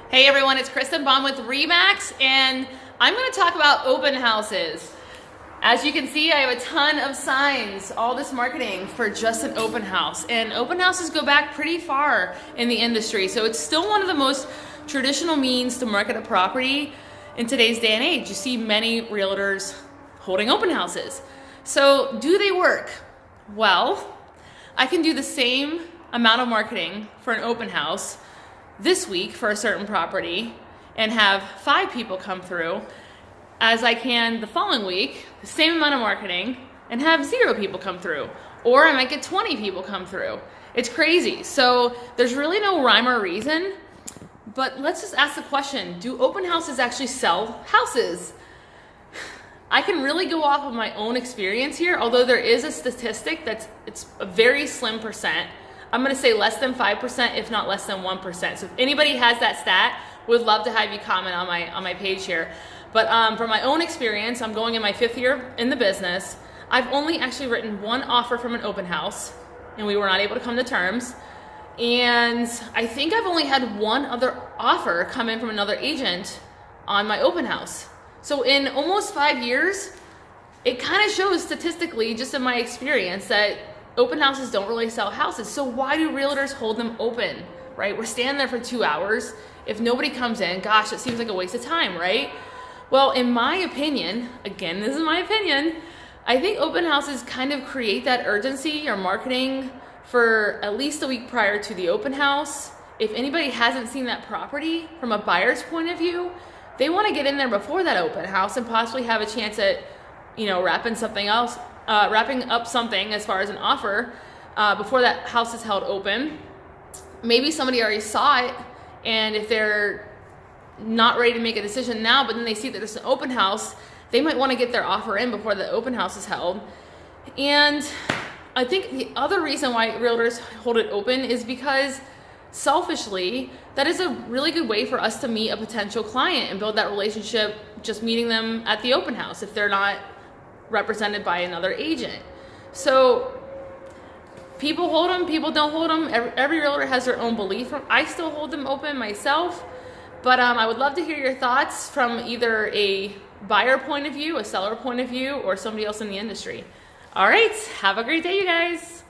Hey everyone, it's Kristin Baum with Remax, and I'm going to talk about open houses. As you can see, I have a ton of signs, all this marketing for just an open house. And open houses go back pretty far in the industry, so it's still one of the most traditional means to market a property in today's day and age. You see many realtors holding open houses. So do they work? Well, I can do the same amount of marketing for an open house this week for a certain property and have 5 people come through as I can the following week, the same amount of marketing, and have 0 people come through. Or I might get 20 people come through. It's crazy. So there's really no rhyme or reason, but let's just ask the question, do open houses actually sell houses? I can really go off of my own experience here, although there is a statistic it's a very slim percent. I'm gonna say less than 5%, if not less than 1%. So if anybody has that stat, would love to have you comment on my page here. But from my own experience, I'm going in my 5th year in the business. I've only actually written 1 offer from an open house, and we were not able to come to terms. And I think I've only had 1 other offer come in from another agent on my open house. So in almost 5 years, it kind of shows statistically, just in my experience, that open houses don't really sell houses. So why do realtors hold them open, right? We're standing there for 2 hours. If nobody comes in, gosh, it seems like a waste of time, right? Well, in my opinion, again, this is my opinion, I think open houses kind of create that urgency or marketing for at least a week prior to the open house. If anybody hasn't seen that property from a buyer's point of view, they want to get in there before that open house and possibly have a chance at, wrapping up something as far as an offer before that house is held open. Maybe somebody already saw it, and if they're not ready to make a decision now, but then they see that there's an open house, they might want to get their offer in before the open house is held. And I think the other reason why realtors hold it open is because selfishly, that is a really good way for us to meet a potential client and build that relationship just meeting them at the open house if they're not represented by another agent. So people hold them, people don't hold them. Every realtor has their own belief. I still hold them open myself, but I would love to hear your thoughts from either a buyer point of view, a seller point of view, or somebody else in the industry. All right, have a great day, you guys.